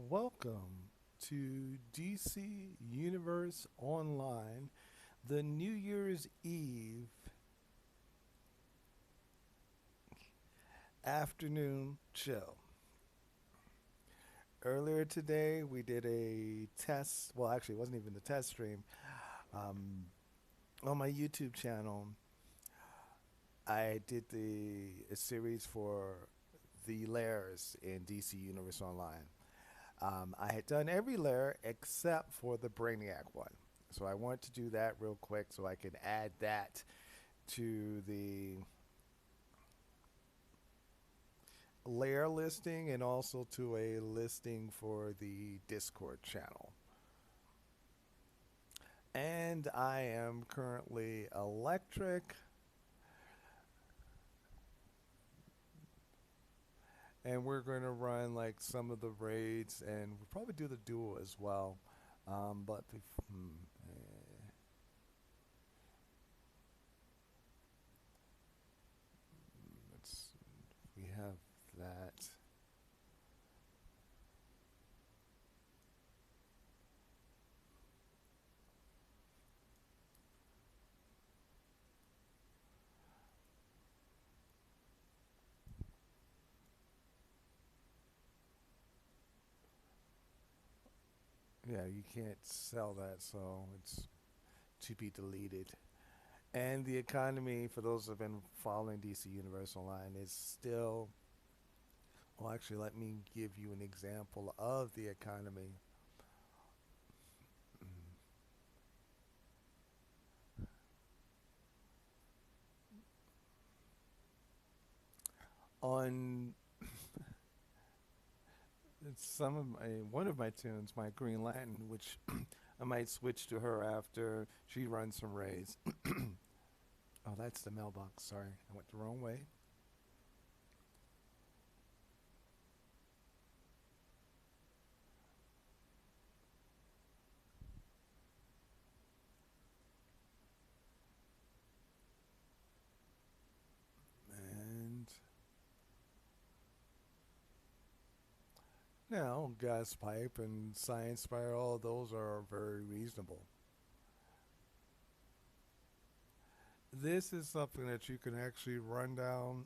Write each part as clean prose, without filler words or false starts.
Welcome to DC Universe Online, the New Year's Eve afternoon show. Earlier today, we did a test. Well, actually, it wasn't even the test stream. Um, on my YouTube channel, I did a series for the layers in DC Universe Online. I had done every layer except for the Brainiac one. So I want to do that real quick so I can add that to the layer listing and also to a listing for the Discord channel. And I am currently electric, and we're going to run like some of the raids, and we'll probably do the duel as well. But let's we have that. Yeah, you can't sell that, so it's to be deleted. And the economy, for those who have been following DC Universe Online, is still. Well, actually, let me give you an example of the economy. On some of my one of my tunes, my Green Lantern, which I might switch to her after she runs some raids. Oh, that's the mailbox. Sorry, I went the wrong way. And now, gas pipe and science fire, all those are very reasonable. This is something that you can actually run down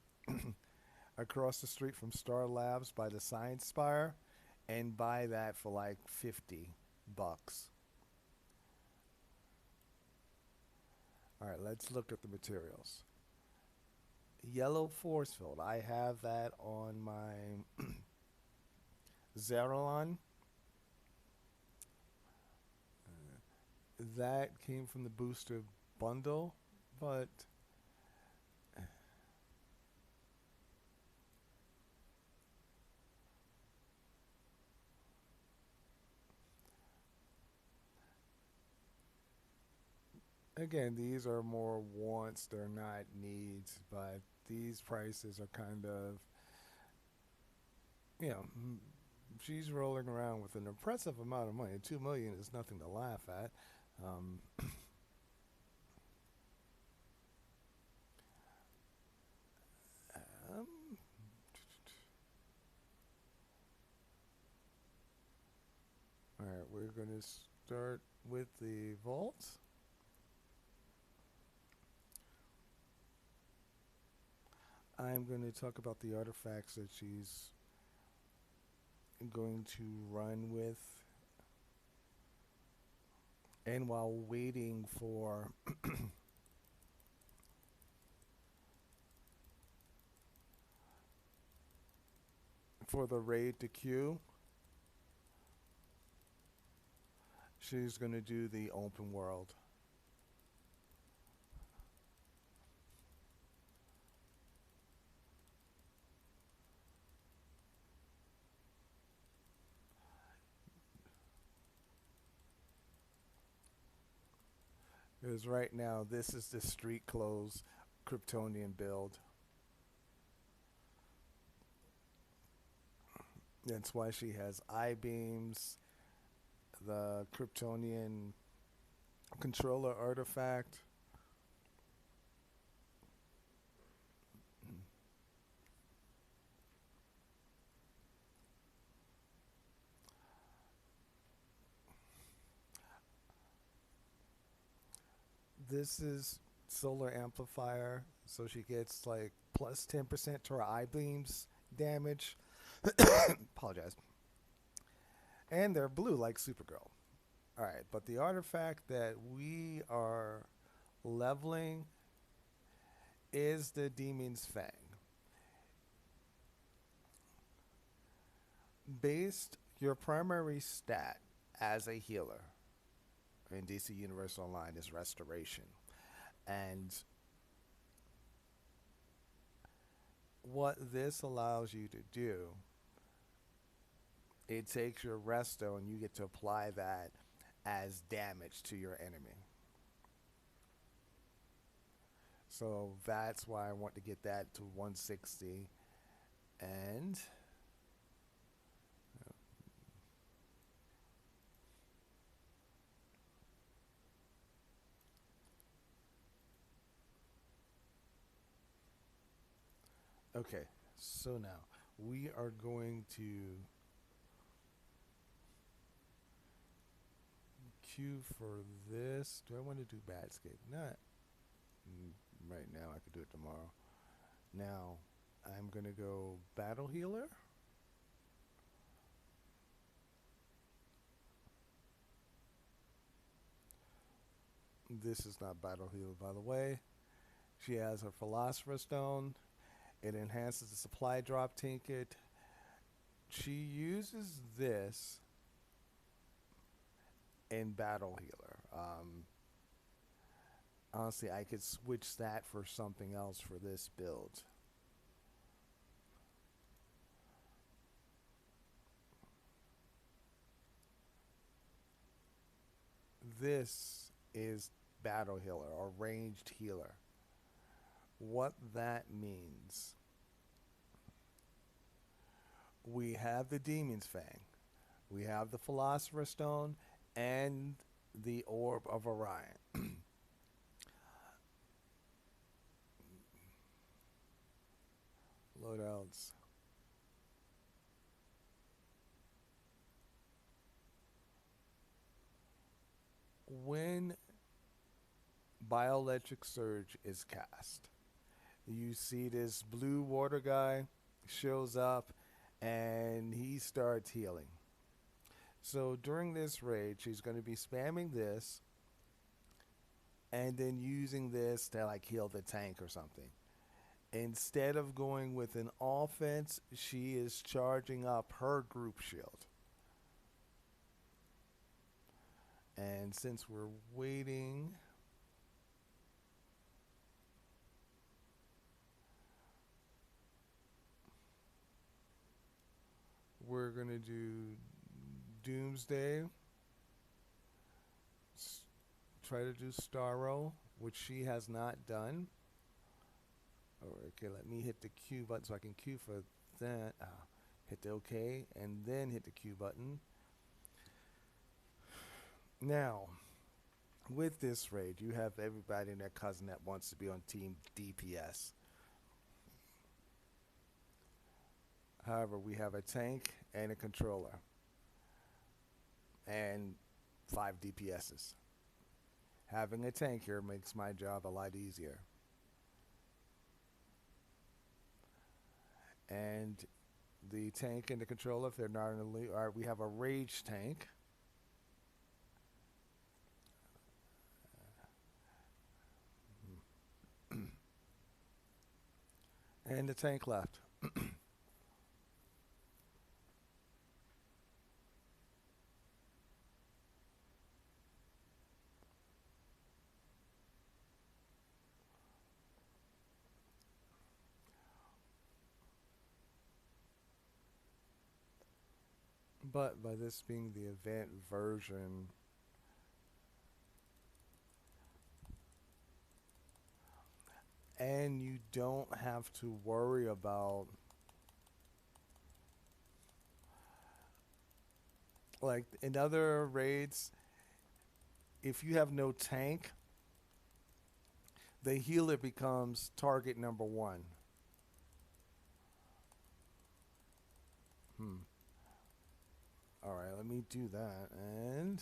across the street from Star Labs by the Science Spire and buy that for like $50. All right, let's look at the materials. Yellow force field. I have that on my Zeralon. That came from the booster bundle, but again, these are more wants, they're not needs, but these prices are kind of, you know, she's rolling around with an impressive amount of money. 2 million is nothing to laugh at. Um, um, all right, we're going to start with the vault. I'm going to talk about the artifacts that she's going to run with. And while waiting for the raid to queue, she's going to do the open world. Because right now, this is the street clothes Kryptonian build. That's why she has I beams, the Kryptonian controller artifact. This is solar amplifier, so she gets like plus 10% to her eye beams damage. Apologize. And they're blue like Supergirl. All right, but the artifact that we are leveling is the Demon's Fang. Based your primary stat as a healer in DC Universe Online is restoration. And what this allows you to do, it takes your resto and you get to apply that as damage to your enemy. So that's why I want to get that to 160. And okay, so now we are going to queue for this. Do I want to do Batscape? Not right now. I could do it tomorrow. Now I'm going to go Battle Healer. This is not Battle Healer, by the way. She has her Philosopher's Stone. It enhances the supply drop trinket. She uses this in Battle Healer. Honestly, I could switch that for something else for this build. This is Battle Healer or Ranged Healer. What that means, we have the Demon's Fang, we have the Philosopher's Stone, and the Orb of Orion. Loadouts. When Bioelectric Surge is cast, you see this blue water guy shows up and he starts healing. So during this raid, she's going to be spamming this and then using this to like heal the tank or something. Instead of going with an offense, she is charging up her group shield. And since we're waiting, we're going to do Doomsday. Try to do Starro, which she has not done. Okay, let me hit the Q button so I can queue for that. Hit the OK and then hit the Q button. Now, with this raid, you have everybody and their cousin that wants to be on team DPS. However, we have a tank and a controller and 5 DPSs. Having a tank here makes my job a lot easier. And the tank and the controller, if they're not in the league, we have a rage tank. And the tank left. But by this being the event version, and you don't have to worry about like in other raids, if you have no tank, the healer becomes target number 1. All right, let me do that. And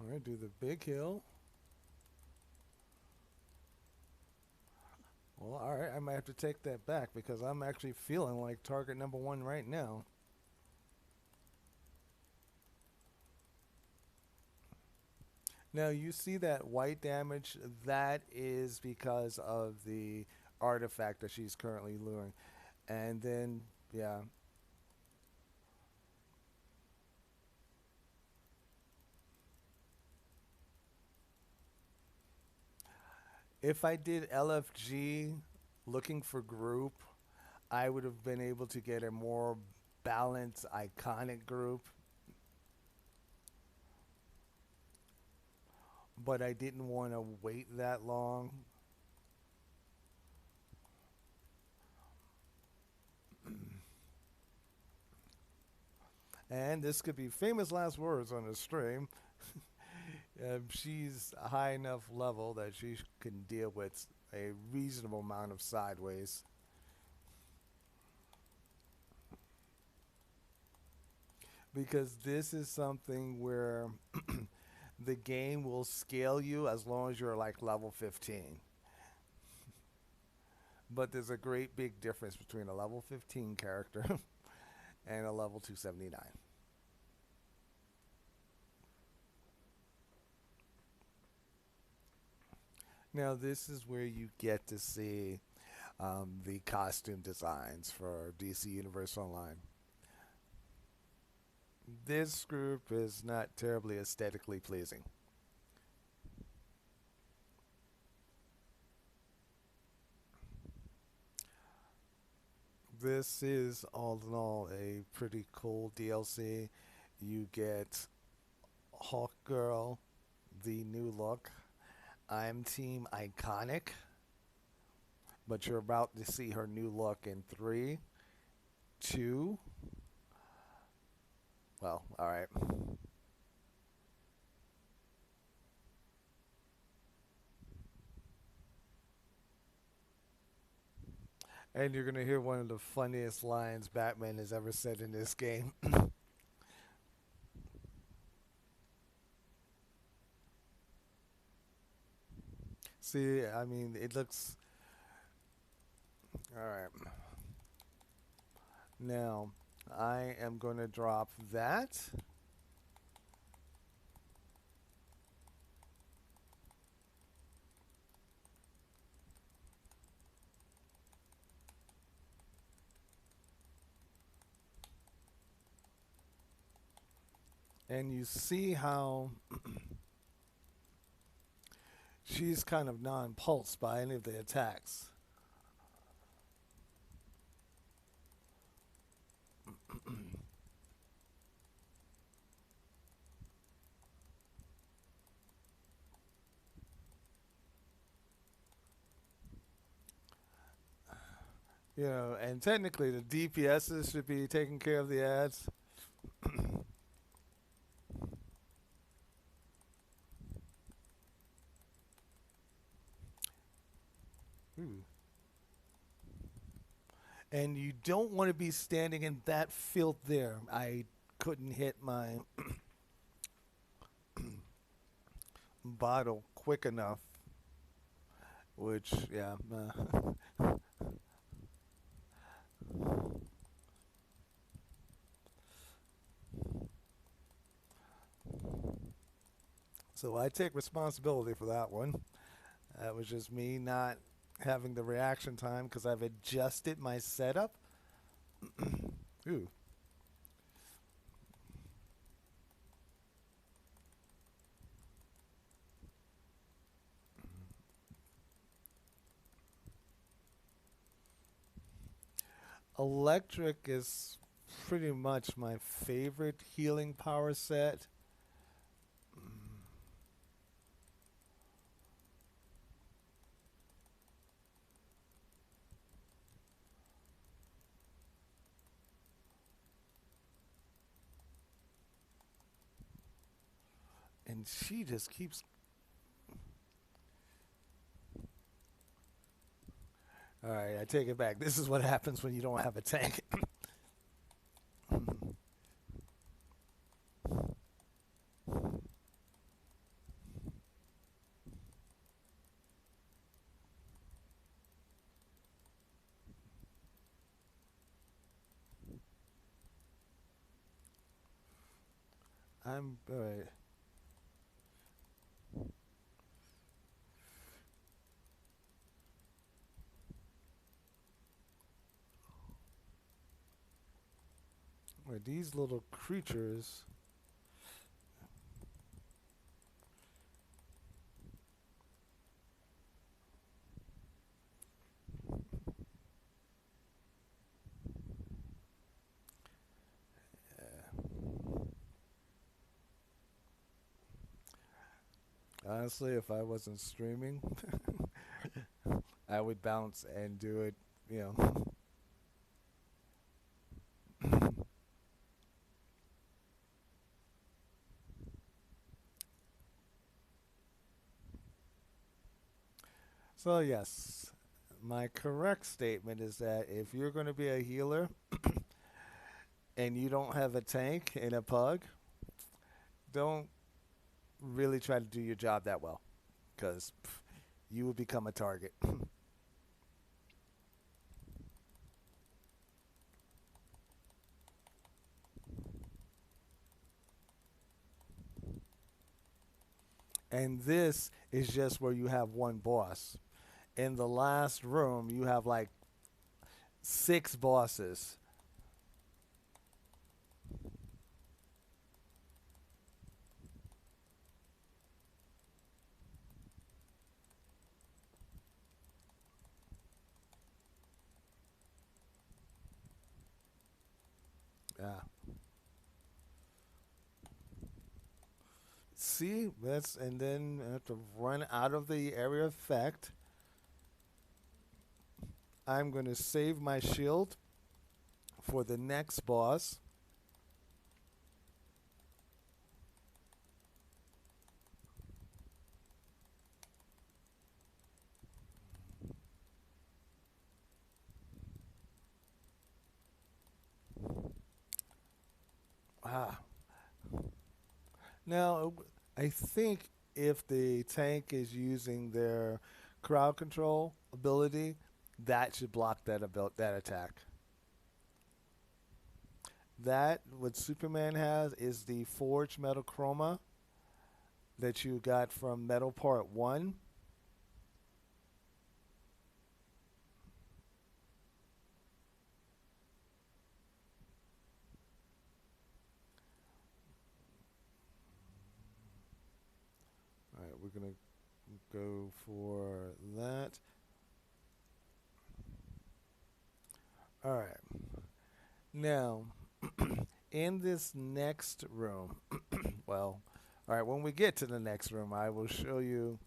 All right, do the big hill. Well, all right, I might have to take that back because I'm actually feeling like target number one right now. Now, you see that white damage? That is because of the artifact that she's currently luring. And then, yeah, if I did LFG looking for group, I would have been able to get a more balanced, iconic group. But I didn't want to wait that long. And this could be famous last words on the stream. She's a high enough level that she can deal with a reasonable amount of sideways. Because this is something where the game will scale you as long as you're like level 15. But there's a great big difference between a level 15 character and a level 279. Now, this is where you get to see the costume designs for DC Universe Online. This group is not terribly aesthetically pleasing. This is all in all a pretty cool DLC. You get Hawk Girl, the new look. I'm Team Iconic, but you're about to see her new look in three, two. Well, all right. And you're gonna hear one of the funniest lines Batman has ever said in this game. See, I mean, it looks all right. Now, I am going to drop that. And you see how she's kind of non-pulsed by any of the attacks. You know, and technically the DPSs should be taking care of the ads. Ooh. And you don't want to be standing in that filth there. I couldn't hit my bottle quick enough, which, yeah. So I take responsibility for that one. That was just me not having the reaction time because I've adjusted my setup. Ooh. Electric is pretty much my favorite healing power set. And she just keeps. All right, I take it back. This is what happens when you don't have a tank. I'm all right. Wait, these little creatures. Honestly, if I wasn't streaming, I would bounce and do it. You know. So yes, my correct statement is that if you're going to be a healer and you don't have a tank and a pug, don't really try to do your job that well, because you will become a target. And this is just where you have one boss. In the last room, you have like six bosses. Yeah. See, that's and then I have to run out of the area of effect. I'm going to save my shield for the next boss. Ah, now I think if the tank is using their crowd control ability, that should block that attack. That what Superman has is the forged metal chroma that you got from Metal Part One. All right, we're gonna go for that. All right, now in this next room, well, all right, when we get to the next room, I will show you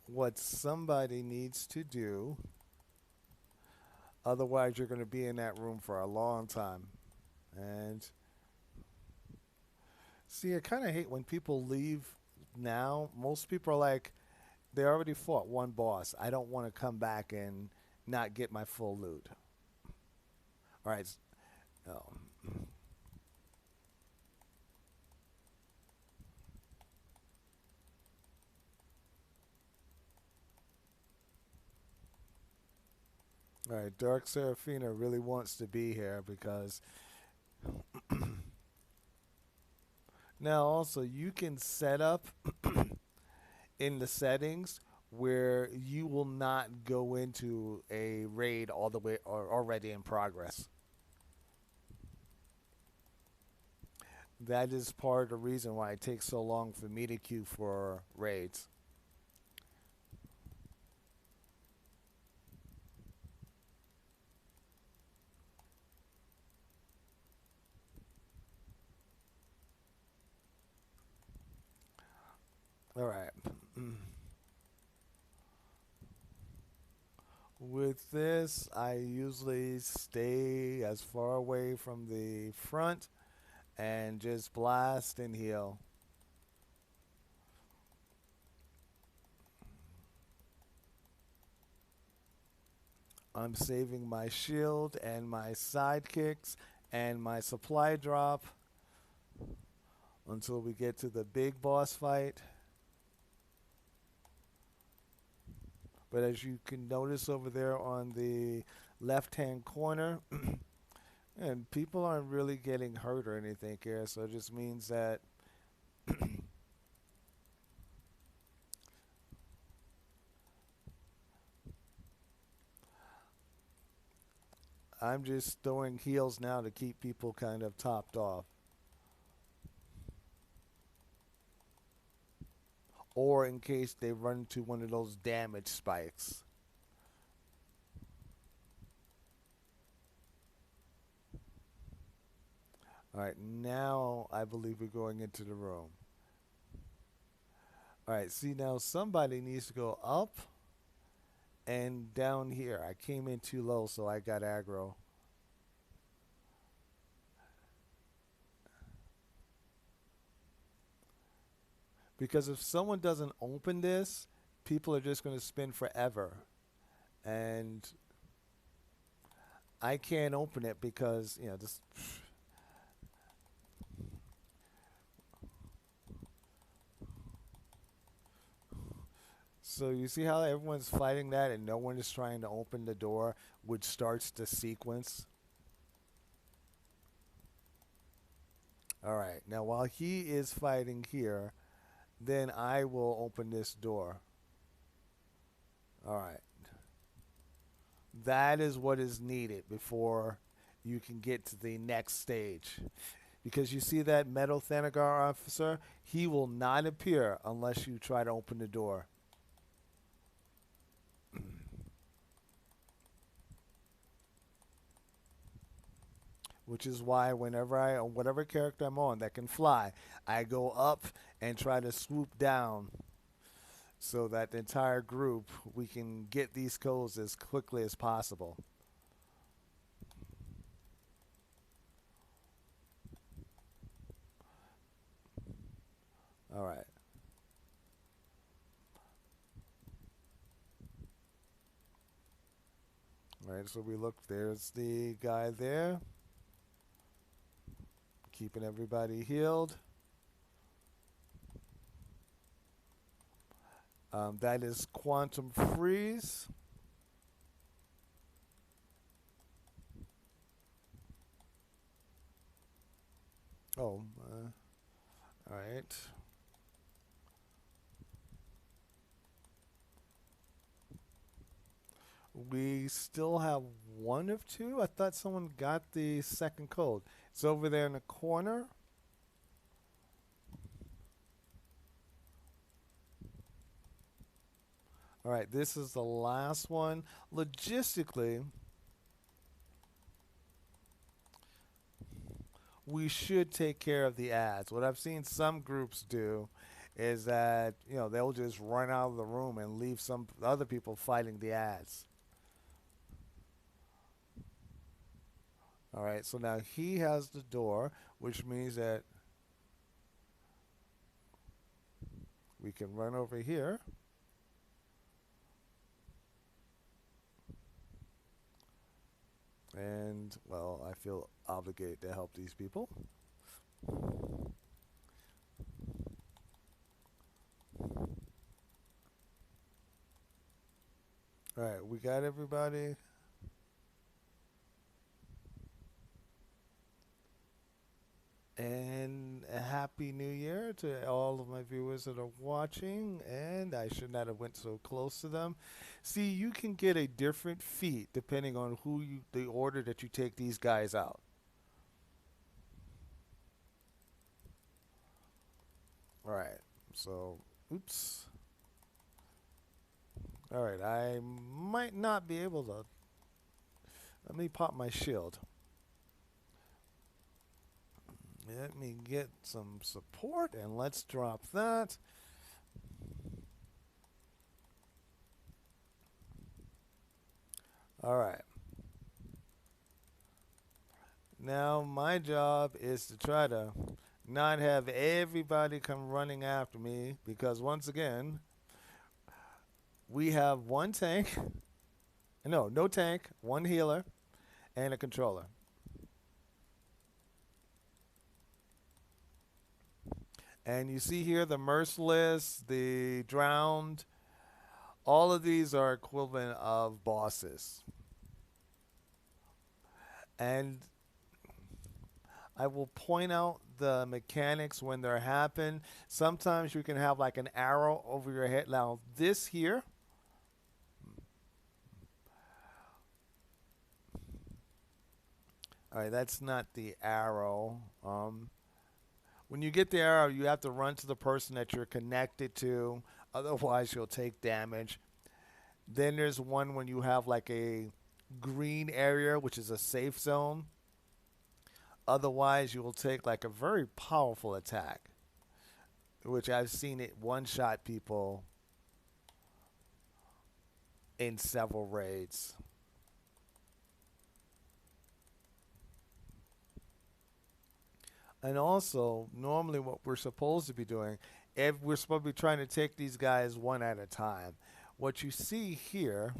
what somebody needs to do. Otherwise, you're going to be in that room for a long time. And see, I kind of hate when people leave now. Most people are like, they already fought one boss. I don't want to come back and not get my full loot. All right. Oh, all right. Dark Seraphina really wants to be here because now also you can set up in the settings where you will not go into a raid all the way or already in progress. That is part of the reason why it takes so long for me to queue for raids. All right. With this, I usually stay as far away from the front and just blast and heal. I'm saving my shield and my sidekicks and my supply drop until we get to the big boss fight. But as you can notice over there on the left hand corner, And people aren't really getting hurt or anything here, so it just means that I'm just throwing heals now to keep people kind of topped off. Or in case they run into one of those damage spikes. All right, now I believe we're going into the room. All right, see now somebody needs to go up and down here. I came in too low, so I got aggro. Because if someone doesn't open this, people are just going to spin forever. And I can't open it because, this. So you see how everyone's fighting that and no one is trying to open the door, which starts the sequence? All right. Now, while he is fighting here, then I will open this door. All right. That is what is needed before you can get to the next stage. Because you see that metal Thanagar officer? He will not appear unless you try to open the door. Which is why whenever whatever character I'm on that can fly, I go up and try to swoop down so that the entire group we can get these codes as quickly as possible. All right. All right, so we look, there's the guy there, keeping everybody healed. That is Quantum Freeze. Oh, all right. We still have one of two. I thought someone got the second code. It's over there in the corner. All right, this is the last one. Logistically, we should take care of the ads. What I've seen some groups do is that, they'll just run out of the room and leave some other people fighting the ads. All right, so now he has the door, which means that we can run over here. And, well, I feel obligated to help these people. All right, we got everybody. And a happy new year to all of my viewers that are watching. And I should not have went so close to them. See, you can get a different feat depending on the order that you take these guys out. All right. So, oops. All right. I might not be able to. Let me pop my shield. Let me get some support and let's drop that. All right. Now my job is to try to not have everybody come running after me because once again, we have one tank. No tank, one healer, and a controller. And you see here the merciless, the drowned, all of these are equivalent of bosses. And I will point out the mechanics when they're happen. Sometimes you can have like an arrow over your head. Now this here, all right, that's not the arrow. When you get the arrow, you have to run to the person that you're connected to. Otherwise, you'll take damage. Then there's one when you have like a green area, which is a safe zone. Otherwise, you will take like a very powerful attack, which I've seen it one shot people in several raids. And also, normally, what we're supposed to be doing, if we're supposed to be trying to take these guys one at a time. What you see here,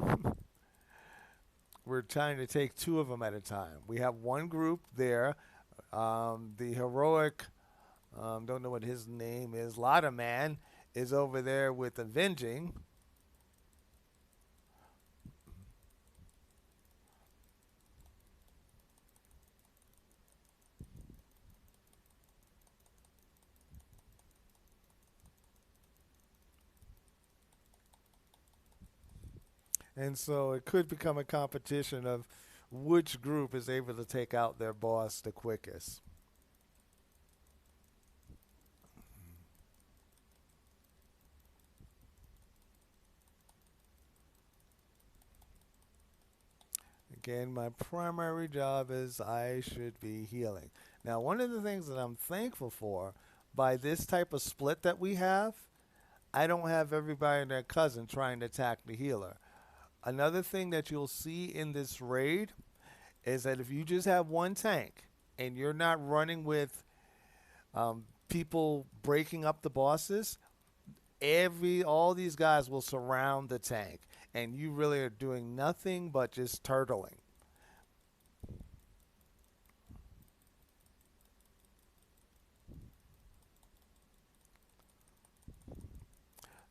we're trying to take two of them at a time. We have one group there. The heroic, don't know what his name is, Lotta Man is over there with Avenging. And so it could become a competition of which group is able to take out their boss the quickest. Again, my primary job is I should be healing. Now, one of the things that I'm thankful for by this type of split that we have, I don't have everybody and their cousin trying to attack the healer. Another thing that you'll see in this raid is that if you just have one tank and you're not running with people breaking up the bosses, every all these guys will surround the tank, and you really are doing nothing but just turtling.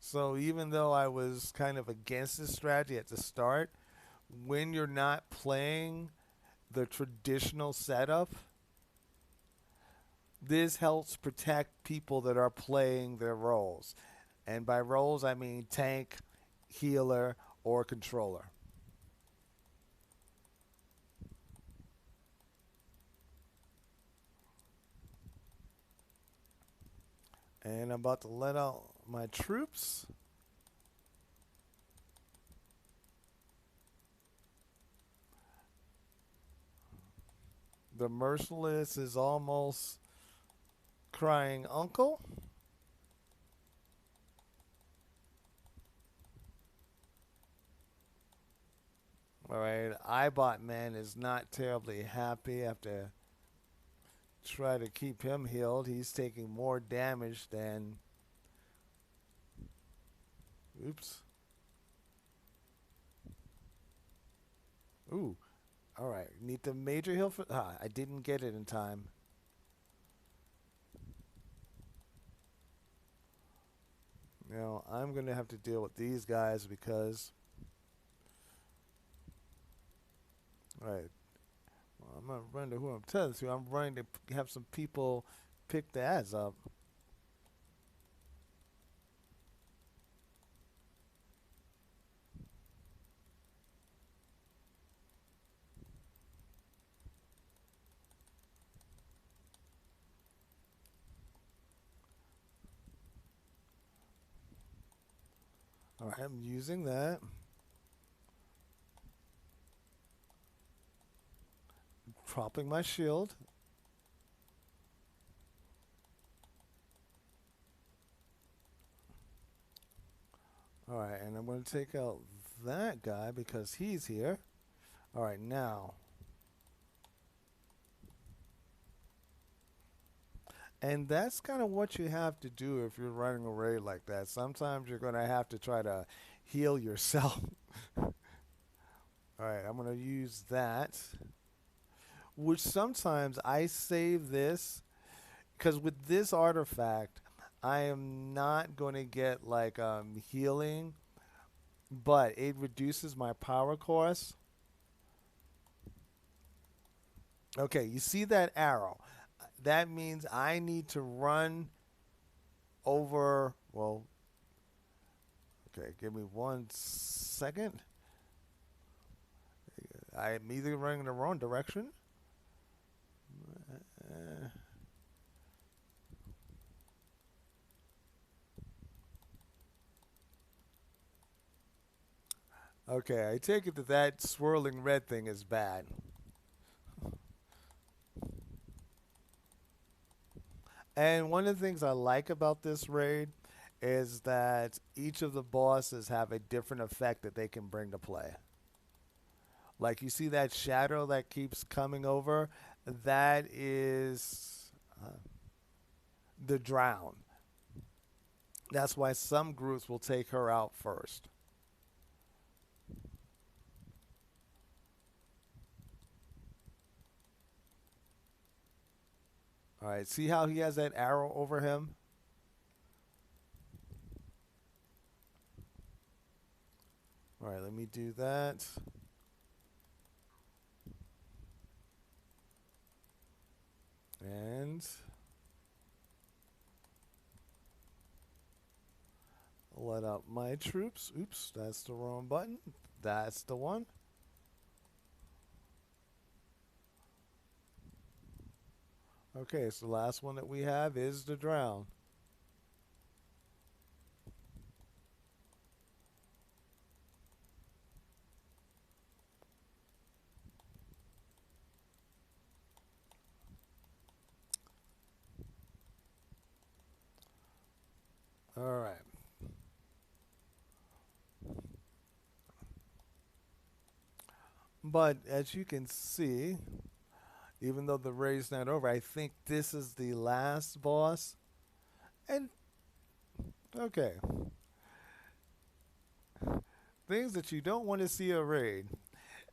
So even though I was kind of against this strategy at the start, when you're not playing the traditional setup, this helps protect people that are playing their roles. And by roles, I mean tank, healer, or controller. And I'm about to let out my troops. The merciless is almost crying uncle. All right, Ibot man is not terribly happy after try to keep him healed. He's taking more damage than. Oops. Ooh. All right. Need the major heal for. Ah, I didn't get it in time. Now I'm gonna have to deal with these guys because. All right. Well, I'm not running to who I'm telling to. I'm running to have some people pick the ads up. All right. I'm using that. Dropping my shield. All right, and I'm going to take out that guy because he's here. All right, now. And that's kind of what you have to do if you're running a raid like that. Sometimes you're going to have to try to heal yourself. All right, I'm going to use that, which sometimes I save this because with this artifact, I am not going to get like healing, but it reduces my power cost. Okay, you see that arrow. that means I need to run over. Well, okay, give me 1 second. I'm either running in the wrong direction. Uh, okay, I take it that that swirling red thing is bad. And one of the things I like about this raid is that each of the bosses have a different effect that they can bring to play. Like you see that shadow that keeps coming over, that is the drown. That's why some groups will take her out first. All right, see how he has that arrow over him? All right, let me do that. And let out my troops. Oops, that's the wrong button. That's the one. Okay, so the last one that we have is the drown. All right. But as you can see, even though the raid's not over, I think this is the last boss. And okay, things that you don't want to see a raid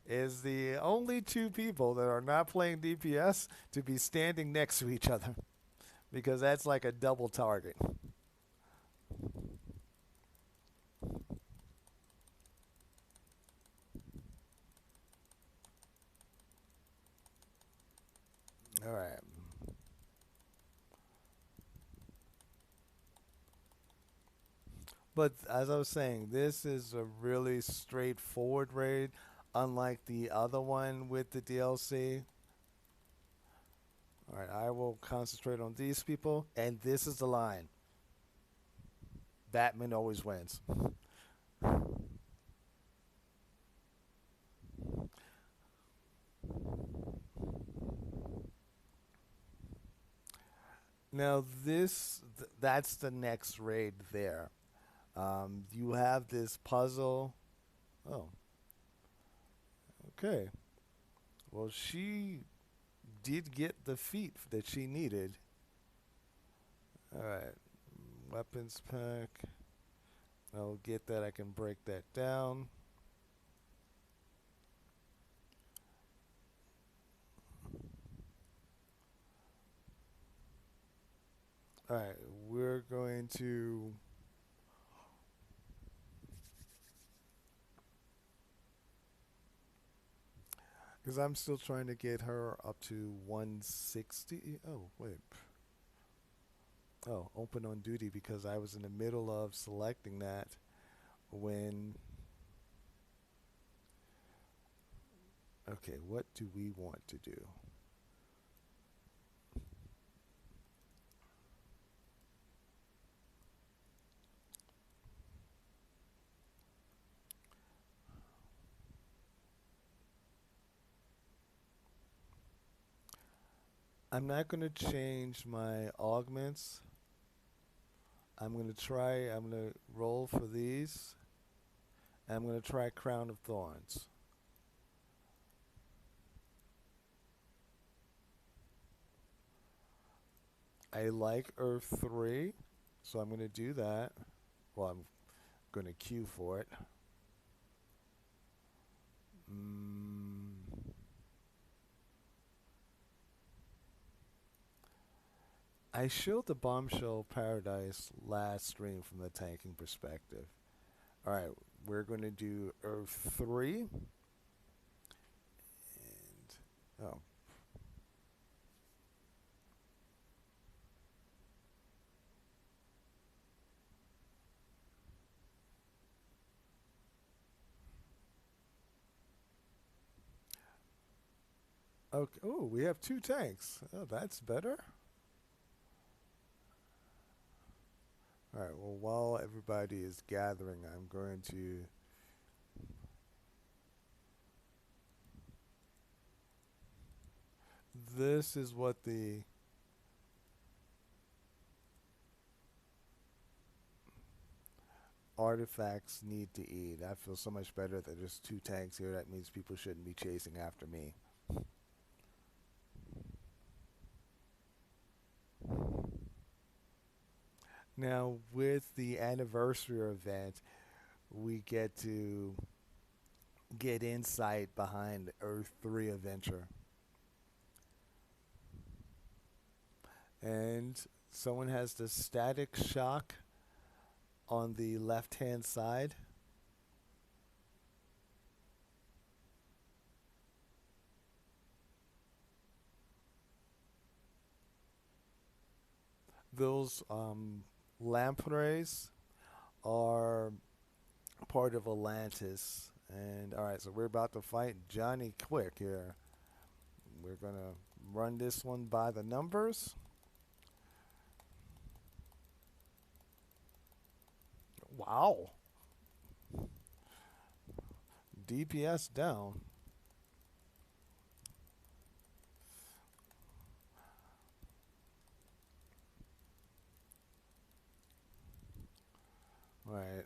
is the only two people that are not playing DPS to be standing next to each other because that's like a double target. All right. But as I was saying, this is a really straightforward raid, unlike the other one with the DLC. All right, I will concentrate on these people, and this is the line: Batman always wins. Now that's the next raid there. You have this puzzle. Oh, okay. Well, she did get the feat that she needed. All right, weapons pack. I'll get that. I can break that down. All right, we're going to. Because I'm still trying to get her up to 160. Oh, wait. Oh, open on duty because I was in the middle of selecting that when. Okay, what do we want to do? I'm not going to change my augments. I'm going to roll for these. I'm going to try Crown of Thorns. I like Earth 3, so I'm going to do that. Well, I'm going to queue for it. Mm, I showed the Bombshell Paradise last stream from the tanking perspective. All right, we're going to do Earth 3. And, oh, Okay. Oh, we have two tanks. Oh, that's better. All right. Well, while everybody is gathering, I'm going to. This is what the artifacts need to eat. I feel so much better that there's two tanks here. That means people shouldn't be chasing after me. Now, with the anniversary event, we get to get insight behind Earth 3 Adventure. And someone has the static shock on the left hand side. Those lampreys are part of Atlantis. And all right, so we're about to fight Johnny Quick here. We're going to run this one by the numbers. Wow. DPS down. All right.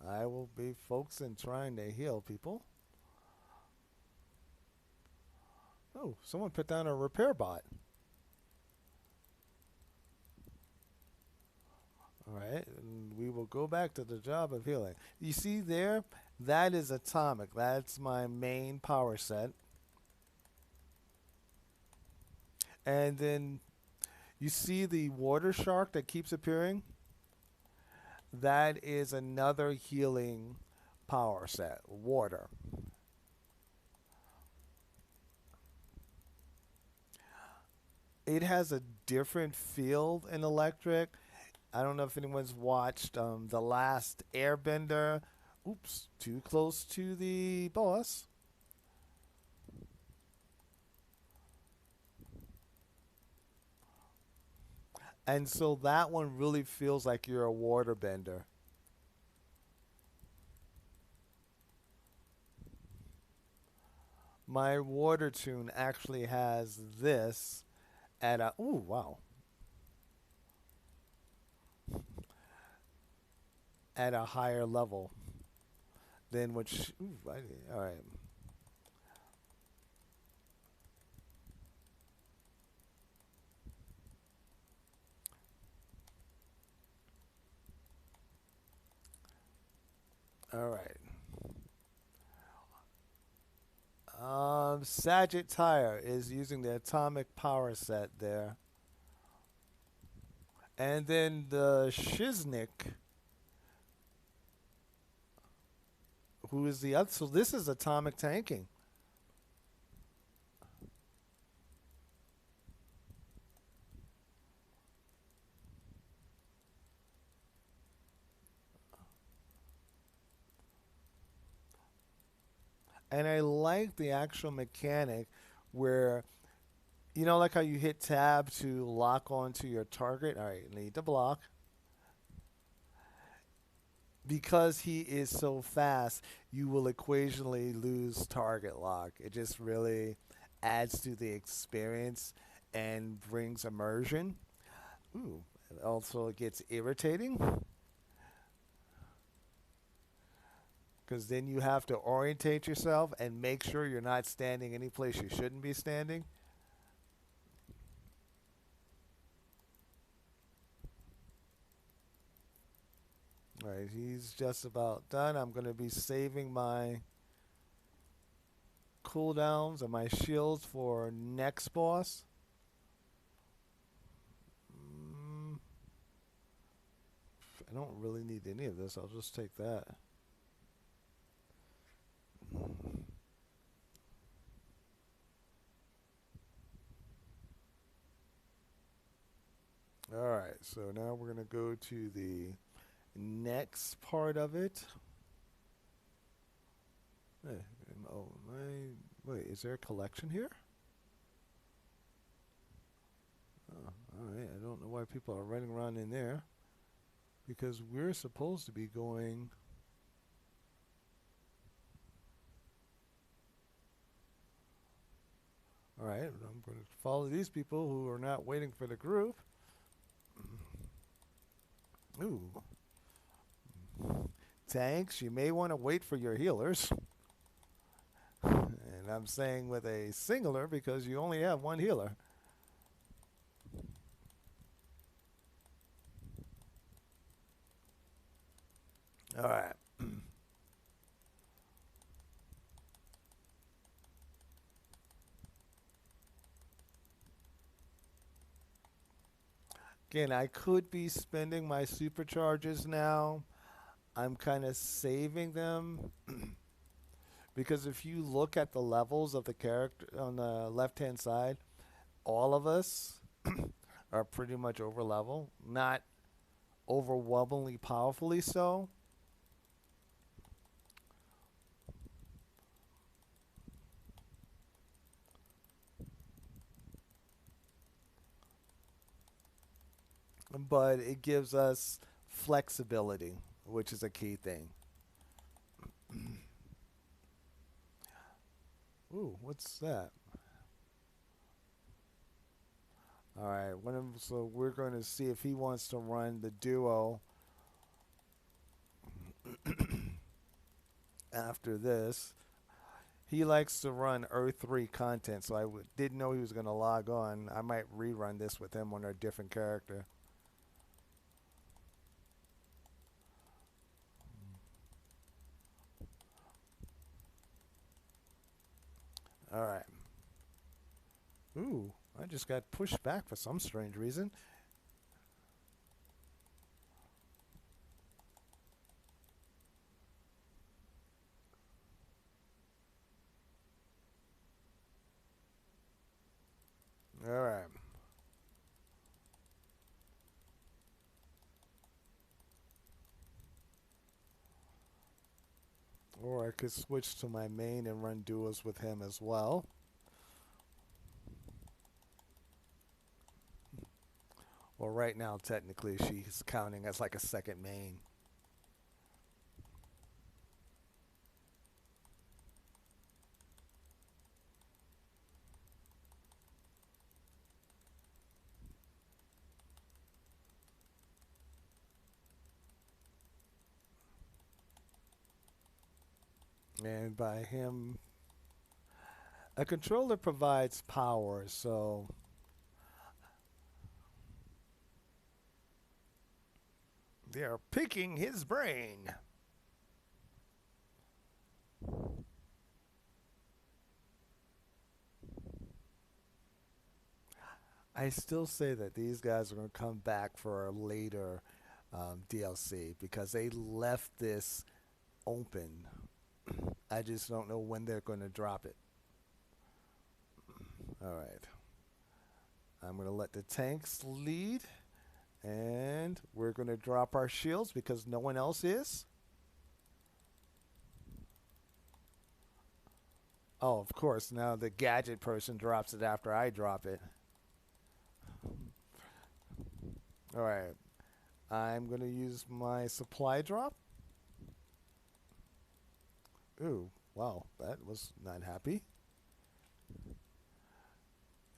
I will be focusing trying to heal people. Oh, someone put down a repair bot. All right, and we will go back to the job of healing. You see there, that is atomic. That's my main power set. And then you see the water shark that keeps appearing? That is another healing power set, water. It has a different field in electric. I don't know if anyone's watched The Last Airbender. Oops, too close to the boss. And so that one really feels like you're a waterbender. My water tune actually has this at a. Ooh, wow. At a higher level than which. Ooh, all right. All right. Sagittire is using the atomic power set there. And then the Shiznik, who is the other. So this is atomic tanking. And I like the actual mechanic where, like how you hit tab to lock onto your target? All right, need to block. Because he is so fast, you will occasionally lose target lock. It just really adds to the experience and brings immersion. Ooh, also it gets irritating because then you have to orientate yourself and make sure you're not standing any place you shouldn't be standing. All right, he's just about done. I'm going to be saving my cooldowns and my shields for next boss. Mm, I don't really need any of this. I'll just take that. All right, so now we're going to go to the next part of it. Hey, oh, my. Wait, is there a collection here? right, I don't know why people are running around in there because we're supposed to be going. All right, I'm going to follow these people who are not waiting for the group. Ooh, tanks, you may want to wait for your healers. And I'm saying with a singular because you only have one healer. All right. Again, I could be spending my supercharges now. I'm kind of saving them because if you look at the levels of the character on the left hand side, all of us are pretty much over level. Not overwhelmingly powerfully so. But it gives us flexibility, which is a key thing. Ooh, what's that? All right, so we're going to see if he wants to run the duo after this. He likes to run Earth 3 content, so didn't know he was going to log on. I might rerun this with him on a different character. All right. Ooh, I just got pushed back for some strange reason. All right. Or I could switch to my main and run duos with him as well. Well, right now, technically, she's counting as like a second main. And by him, a controller provides power, so they're picking his brain. I still say that these guys are going to come back for a later DLC because they left this open. I just don't know when they're going to drop it. All right. I'm going to let the tanks lead, and we're going to drop our shields because no one else is. Oh, of course. Now the gadget person drops it after I drop it. All right. I'm going to use my supply drop. Ooh, wow. That was not happy.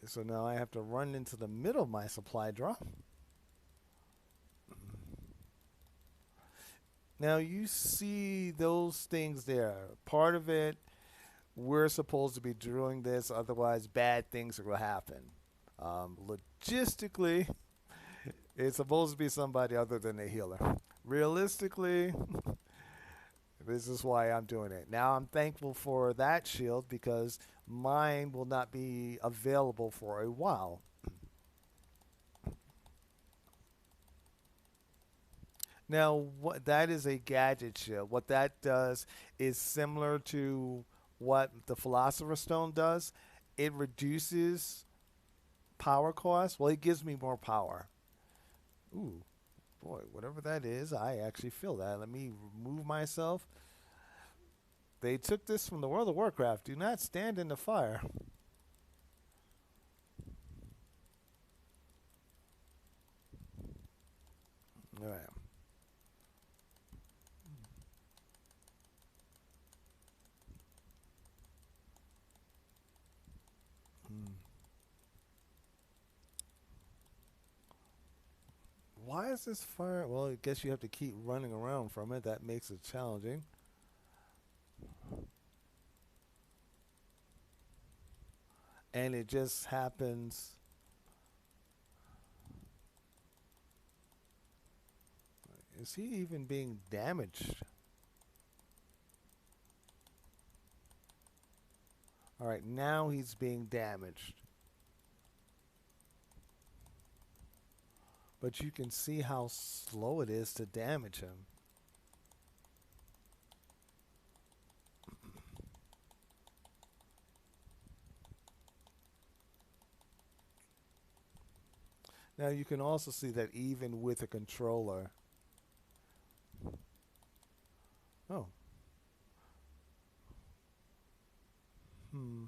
So now I have to run into the middle of my supply drop. Now you see those things there. Part of it, we're supposed to be doing this, otherwise bad things will happen. Logistically, it's supposed to be somebody other than the healer. Realistically, this is why I'm doing it. Now I'm thankful for that shield because mine will not be available for a while. Now, that is a gadget shield. What that does is similar to what the Philosopher's Stone does. It reduces power cost. Well, it gives me more power. Ooh, boy, whatever that is, I actually feel that. Let me remove myself. They took this from the World of Warcraft. Do not stand in the fire. All right. Hmm. Why is this fire? Well, I guess you have to keep running around from it. That makes it challenging. And it just happens. Is he even being damaged? All right, now he's being damaged. But you can see how slow it is to damage him. Now you can also see that even with a controller. Oh, hmm.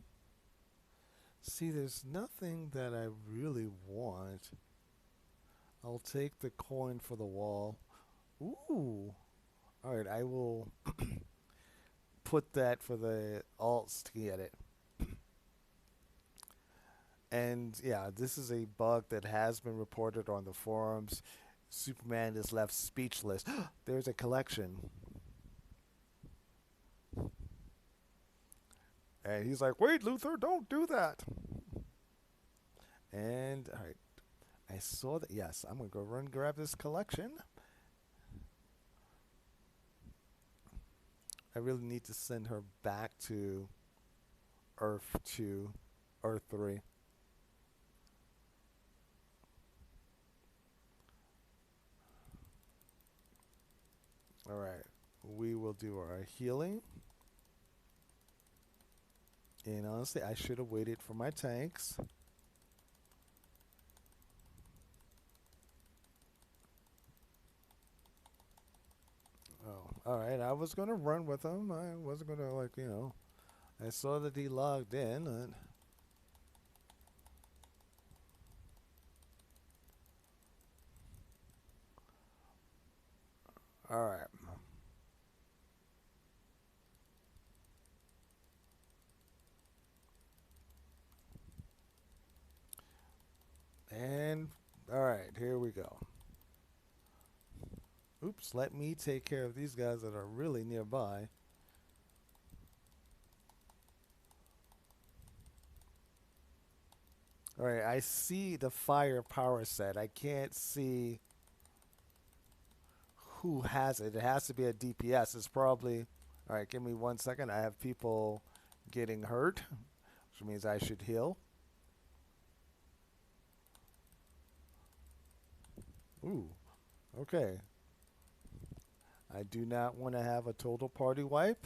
See, there's nothing that I really want. I'll take the coin for the wall. Ooh. All right, I will put that for the alts to get it. And yeah, this is a bug that has been reported on the forums. Superman is left speechless. There's a collection. And he's like, wait, Luther, don't do that. And all right, I saw that. Yes, I'm going to go run and grab this collection. I really need to send her back to Earth 2, Earth 3. All right, we will do our healing. And honestly, I should have waited for my tanks. Oh, all right. I was gonna run with him. I wasn't gonna I saw that he logged in. And, all right. And all right, here we go. Oops. Let me take care of these guys that are really nearby. All right. I see the firepower set. I can't see who has it. It has to be a DPS. It's probably. All right. Give me 1 second. I have people getting hurt, which means I should heal. Ooh, okay. I do not want to have a total party wipe.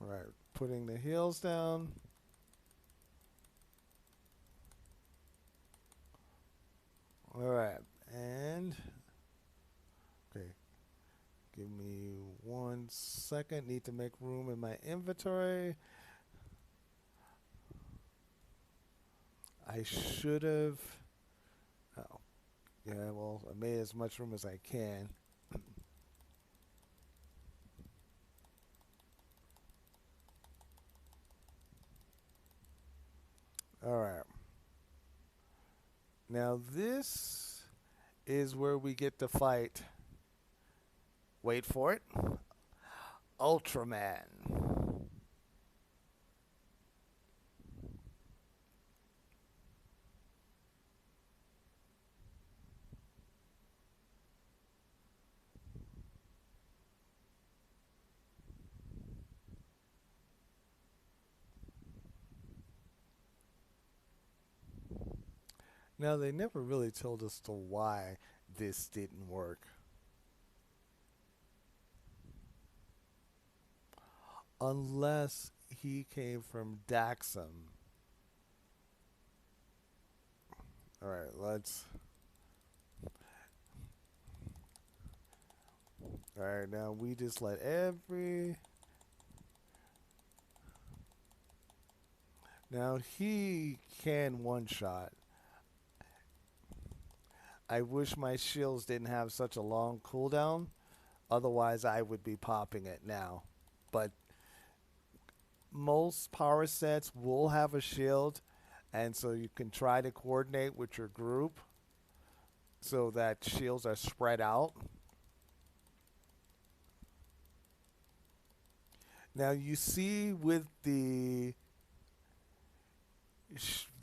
All right, putting the heels down. All right, and okay, give me 1 second. Need to make room in my inventory. I should have. Oh, yeah. Well, I made as much room as I can. All right. Now this is where we get to fight. Wait for it. Ultraman. Now they never really told us the why this didn't work. Unless he came from Daxam. All right, let's. All right, now we just let every. Now he can one shot. I wish my shields didn't have such a long cooldown. Otherwise, I would be popping it now. But most power sets will have a shield, and so you can try to coordinate with your group so that shields are spread out. Now you see with the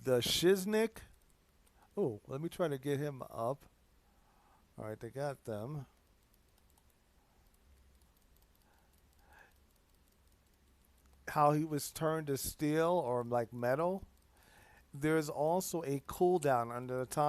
Shiznik. Oh, let me try to get him up. All right, they got them. How he was turned to steel or like metal. There's also a cooldown under the time.